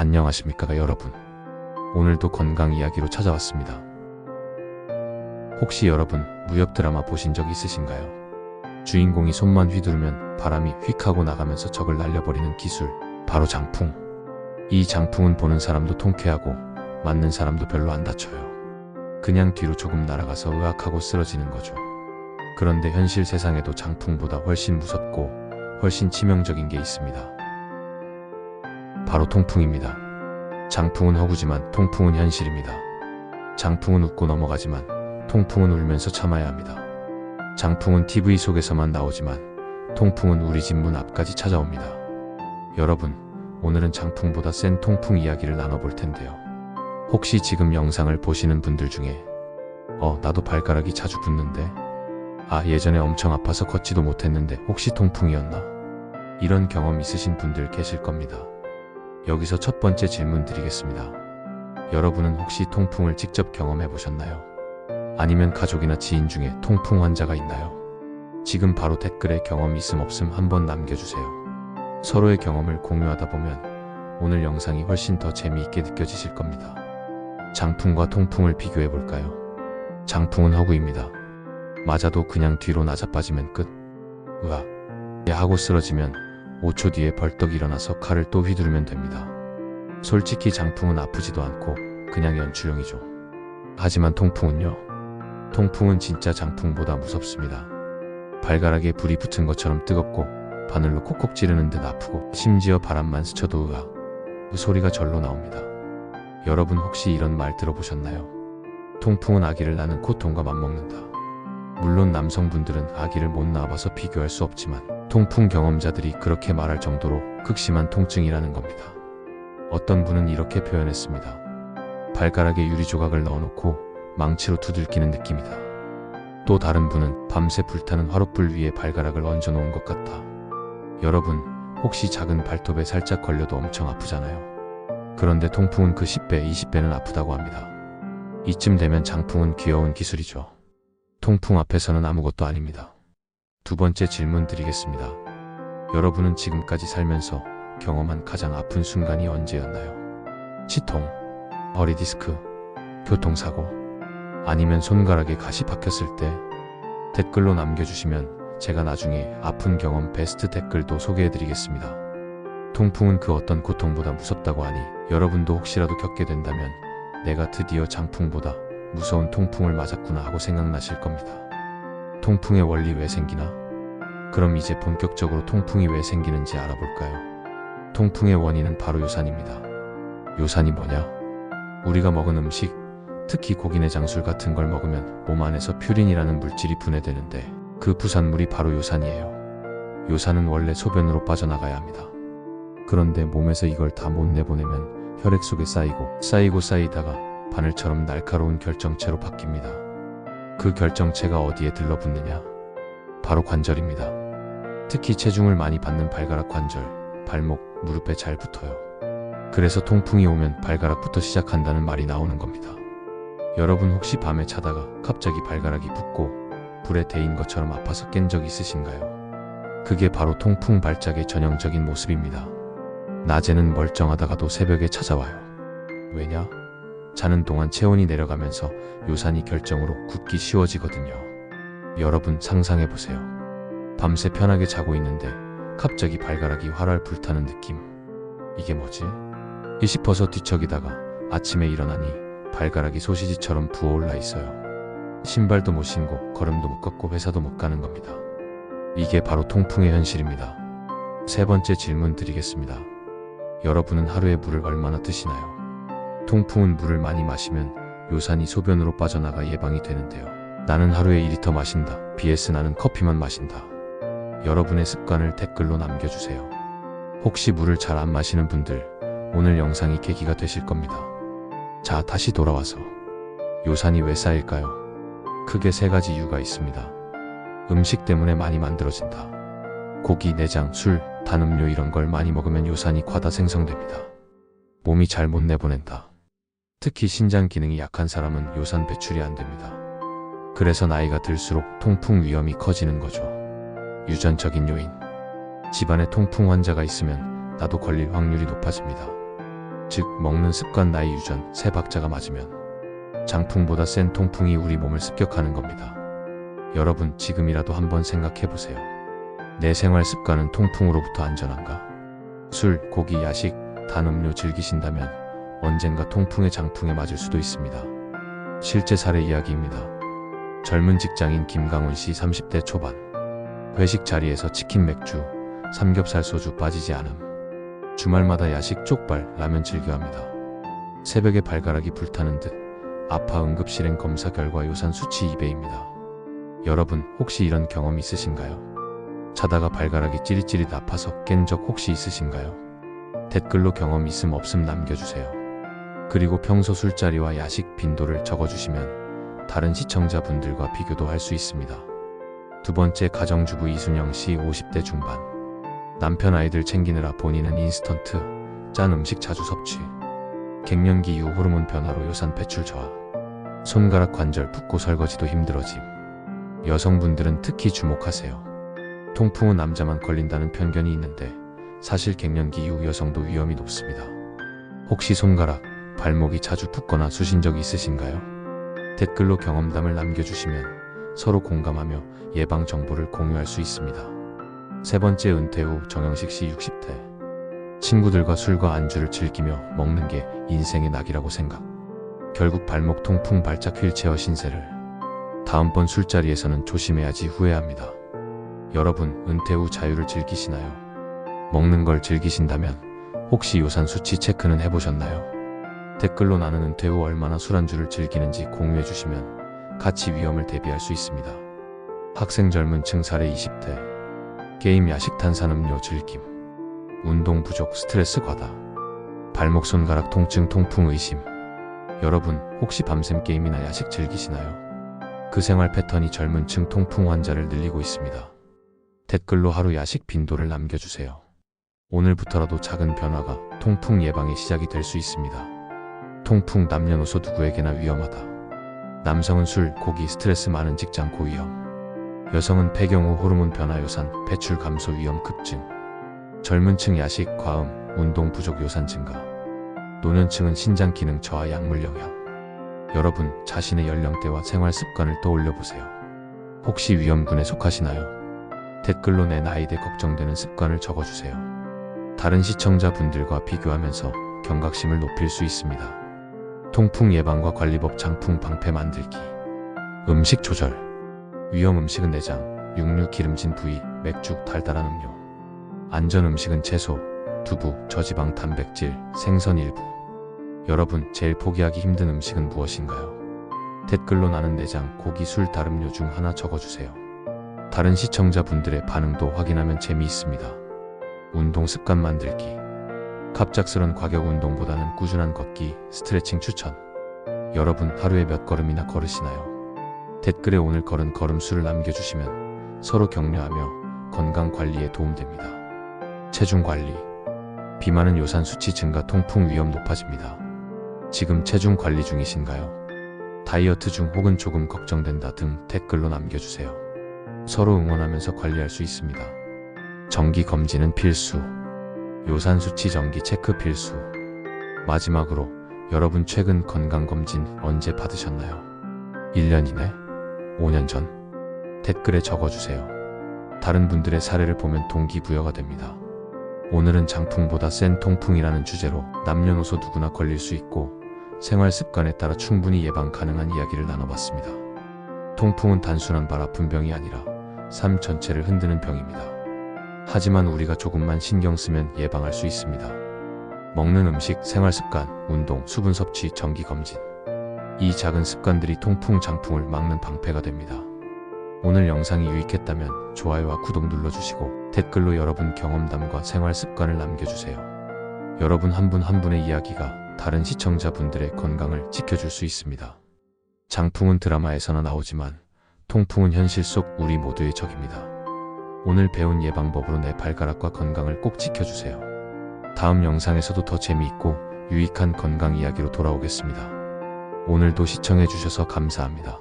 안녕하십니까 여러분. 오늘도 건강 이야기로 찾아왔습니다. 혹시 여러분 무협 드라마 보신 적 있으신가요? 주인공이 손만 휘두르면 바람이 휙 하고 나가면서 적을 날려버리는 기술, 바로 장풍. 이 장풍은 보는 사람도 통쾌하고 맞는 사람도 별로 안 다쳐요. 그냥 뒤로 조금 날아가서 으악하고 쓰러지는 거죠. 그런데 현실 세상에도 장풍보다 훨씬 무섭고 훨씬 치명적인 게 있습니다. 바로 통풍입니다. 장풍은 허구지만 통풍은 현실입니다. 장풍은 웃고 넘어가지만 통풍은 울면서 참아야 합니다. 장풍은 TV 속에서만 나오지만 통풍은 우리 집 문 앞까지 찾아옵니다. 여러분, 오늘은 장풍보다 센 통풍 이야기를 나눠볼 텐데요. 혹시 지금 영상을 보시는 분들 중에 나도 발가락이 자주 붓는데, 예전에 엄청 아파서 걷지도 못했는데 혹시 통풍이었나? 이런 경험 있으신 분들 계실 겁니다. 여기서 첫 번째 질문 드리겠습니다. 여러분은 혹시 통풍을 직접 경험해 보셨나요? 아니면 가족이나 지인 중에 통풍 환자가 있나요? 지금 바로 댓글에 경험 있음 없음 한번 남겨주세요. 서로의 경험을 공유하다 보면 오늘 영상이 훨씬 더 재미있게 느껴지실 겁니다. 장풍과 통풍을 비교해 볼까요? 장풍은 허구입니다. 맞아도 그냥 뒤로 나자빠지면 끝. 으악 하고 쓰러지면 5초 뒤에 벌떡 일어나서 칼을 또 휘두르면 됩니다. 솔직히 장풍은 아프지도 않고 그냥 연출용이죠. 하지만 통풍은요? 통풍은 진짜 장풍보다 무섭습니다. 발가락에 불이 붙은 것처럼 뜨겁고 바늘로 콕콕 찌르는 듯 아프고 심지어 바람만 스쳐도 으악 그 소리가 절로 나옵니다. 여러분 혹시 이런 말 들어보셨나요? 통풍은 아기를 낳는 고통과 맞먹는다. 물론 남성분들은 아기를 못 낳아봐서 비교할 수 없지만 통풍 경험자들이 그렇게 말할 정도로 극심한 통증이라는 겁니다. 어떤 분은 이렇게 표현했습니다. 발가락에 유리 조각을 넣어놓고 망치로 두들기는 느낌이다. 또 다른 분은 밤새 불타는 화롯불 위에 발가락을 얹어 놓은 것 같다. 여러분, 혹시 작은 발톱에 살짝 걸려도 엄청 아프잖아요. 그런데 통풍은 그 10배, 20배는 아프다고 합니다. 이쯤 되면 장풍은 귀여운 기술이죠. 통풍 앞에서는 아무것도 아닙니다. 두 번째 질문 드리겠습니다. 여러분은 지금까지 살면서 경험한 가장 아픈 순간이 언제였나요? 치통, 허리 디스크, 교통사고, 아니면 손가락에 가시 박혔을 때? 댓글로 남겨주시면 제가 나중에 아픈 경험 베스트 댓글도 소개해드리겠습니다. 통풍은 그 어떤 고통보다 무섭다고 하니 여러분도 혹시라도 겪게 된다면 내가 드디어 장풍보다 무서운 통풍을 맞았구나 하고 생각나실 겁니다. 통풍의 원리 왜 생기나? 그럼 이제 본격적으로 통풍이 왜 생기는지 알아볼까요? 통풍의 원인은 바로 요산입니다. 요산이 뭐냐? 우리가 먹은 음식, 특히 고기내장술 같은 걸 먹으면 몸 안에서 퓨린이라는 물질이 분해되는데 그 부산물이 바로 요산이에요. 요산은 원래 소변으로 빠져나가야 합니다. 그런데 몸에서 이걸 다 못 내보내면 혈액 속에 쌓이다가 바늘처럼 날카로운 결정체로 바뀝니다. 그 결정체가 어디에 들러붙느냐? 바로 관절입니다. 특히 체중을 많이 받는 발가락 관절, 발목, 무릎에 잘 붙어요. 그래서 통풍이 오면 발가락부터 시작한다는 말이 나오는 겁니다. 여러분 혹시 밤에 자다가 갑자기 발가락이 붓고 불에 데인 것처럼 아파서 깬 적 있으신가요? 그게 바로 통풍 발작의 전형적인 모습입니다. 낮에는 멀쩡하다가도 새벽에 찾아와요. 왜냐? 자는 동안 체온이 내려가면서 요산이 결정으로 굳기 쉬워지거든요. 여러분 상상해보세요. 밤새 편하게 자고 있는데 갑자기 발가락이 활활 불타는 느낌. 이게 뭐지? 싶어서 뒤척이다가 아침에 일어나니 발가락이 소시지처럼 부어올라 있어요. 신발도 못 신고 걸음도 못 걷고 회사도 못 가는 겁니다. 이게 바로 통풍의 현실입니다. 세 번째 질문 드리겠습니다. 여러분은 하루에 물을 얼마나 드시나요? 통풍은 물을 많이 마시면 요산이 소변으로 빠져나가 예방이 되는데요. 나는 하루에 2리터 마신다. vs 나는 커피만 마신다. 여러분의 습관을 댓글로 남겨주세요. 혹시 물을 잘 안 마시는 분들, 오늘 영상이 계기가 되실 겁니다. 자, 다시 돌아와서 요산이 왜 쌓일까요? 크게 세 가지 이유가 있습니다. 음식 때문에 많이 만들어진다. 고기, 내장, 술, 단 음료 이런 걸 많이 먹으면 요산이 과다 생성됩니다. 몸이 잘 못 내보낸다. 특히 신장 기능이 약한 사람은 요산 배출이 안 됩니다. 그래서 나이가 들수록 통풍 위험이 커지는 거죠. 유전적인 요인. 집안에 통풍 환자가 있으면 나도 걸릴 확률이 높아집니다. 즉 먹는 습관 나이 유전 세 박자가 맞으면 장풍보다 센 통풍이 우리 몸을 습격하는 겁니다. 여러분 지금이라도 한번 생각해보세요. 내 생활 습관은 통풍으로부터 안전한가? 술, 고기, 야식, 단 음료 즐기신다면 언젠가 통풍의 장풍에 맞을 수도 있습니다. 실제 사례 이야기입니다. 젊은 직장인 김강훈 씨 30대 초반. 회식 자리에서 치킨 맥주, 삼겹살 소주 빠지지 않음. 주말마다 야식 족발, 라면 즐겨합니다. 새벽에 발가락이 불타는 듯 아파 응급실행 검사 결과 요산 수치 2배입니다. 여러분 혹시 이런 경험 있으신가요? 자다가 발가락이 찌릿찌릿 아파서 깬 적 혹시 있으신가요? 댓글로 경험 있음 없음 남겨주세요. 그리고 평소 술자리와 야식 빈도를 적어주시면 다른 시청자분들과 비교도 할 수 있습니다. 두 번째, 가정주부 이순영 씨 50대 중반. 남편 아이들 챙기느라 본인은 인스턴트, 짠 음식 자주 섭취. 갱년기 이후 호르몬 변화로 요산 배출 저하. 손가락 관절 붓고 설거지도 힘들어짐. 여성분들은 특히 주목하세요. 통풍은 남자만 걸린다는 편견이 있는데 사실 갱년기 이후 여성도 위험이 높습니다. 혹시 손가락, 발목이 자주 붓거나 쑤신 적이 있으신가요? 댓글로 경험담을 남겨주시면 서로 공감하며 예방 정보를 공유할 수 있습니다. 세 번째, 은퇴 후 정영식 씨 60대. 친구들과 술과 안주를 즐기며 먹는 게 인생의 낙이라고 생각. 결국 발목 통풍, 발작 휠체어 신세를. 다음번 술자리에서는 조심해야지 후회합니다. 여러분 은퇴 후 자유를 즐기시나요? 먹는 걸 즐기신다면 혹시 요산 수치 체크는 해보셨나요? 댓글로 나는 은퇴 후 얼마나 술안주를 즐기는지 공유해주시면 같이 위험을 대비할 수 있습니다. 학생 젊은 층 사례 20대. 게임, 야식, 탄산음료 즐김. 운동 부족, 스트레스 과다. 발목 손가락 통증, 통풍 의심. 여러분 혹시 밤샘 게임이나 야식 즐기시나요? 그 생활 패턴이 젊은 층 통풍 환자를 늘리고 있습니다. 댓글로 하루 야식 빈도를 남겨주세요. 오늘부터라도 작은 변화가 통풍 예방의 시작이 될 수 있습니다. 통풍 남녀노소 누구에게나 위험하다. 남성은 술, 고기, 스트레스 많은 직장 고위험. 여성은 폐경 후 호르몬 변화 요산 배출 감소 위험 급증. 젊은 층 야식, 과음, 운동 부족 요산 증가. 노년층은 신장 기능 저하, 약물 영향. 여러분 자신의 연령대와 생활 습관을 떠올려 보세요. 혹시 위험군에 속하시나요? 댓글로 내 나이대 걱정되는 습관을 적어주세요. 다른 시청자분들과 비교하면서 경각심을 높일 수 있습니다. 통풍 예방과 관리법 장풍 방패 만들기. 음식 조절. 위험 음식은 내장, 육류, 기름진 부위, 맥주, 달달한 음료. 안전 음식은 채소, 두부, 저지방 단백질, 생선 일부. 여러분 제일 포기하기 힘든 음식은 무엇인가요? 댓글로 나는 내장, 고기, 술, 다름료 중 하나 적어주세요. 다른 시청자분들의 반응도 확인하면 재미있습니다. 운동 습관 만들기. 갑작스런 과격 운동보다는 꾸준한 걷기, 스트레칭 추천. 여러분 하루에 몇 걸음이나 걸으시나요? 댓글에 오늘 걸은 걸음수를 남겨주시면 서로 격려하며 건강관리에 도움됩니다. 체중관리. 비만은 요산 수치 증가, 통풍 위험 높아집니다. 지금 체중관리 중이신가요? 다이어트 중 혹은 조금 걱정된다 등 댓글로 남겨주세요. 서로 응원하면서 관리할 수 있습니다. 정기검진은 필수. 요산 수치 정기 체크 필수. 마지막으로 여러분 최근 건강검진 언제 받으셨나요? 1년 이내? 5년 전? 댓글에 적어주세요. 다른 분들의 사례를 보면 동기부여가 됩니다. 오늘은 장풍보다 센 통풍이라는 주제로 남녀노소 누구나 걸릴 수 있고 생활 습관에 따라 충분히 예방 가능한 이야기를 나눠봤습니다. 통풍은 단순한 발 아픈 병이 아니라 삶 전체를 흔드는 병입니다. 하지만 우리가 조금만 신경 쓰면 예방할 수 있습니다. 먹는 음식, 생활 습관, 운동, 수분 섭취, 정기 검진. 이 작은 습관들이 통풍, 장풍을 막는 방패가 됩니다. 오늘 영상이 유익했다면 좋아요와 구독 눌러주시고 댓글로 여러분 경험담과 생활 습관을 남겨주세요. 여러분 한 분 한 분의 이야기가 다른 시청자분들의 건강을 지켜줄 수 있습니다. 장풍은 드라마에서나 나오지만 통풍은 현실 속 우리 모두의 적입니다. 오늘 배운 예방법으로 내 발가락과 건강을 꼭 지켜주세요. 다음 영상에서도 더 재미있고 유익한 건강 이야기로 돌아오겠습니다. 오늘도 시청해주셔서 감사합니다.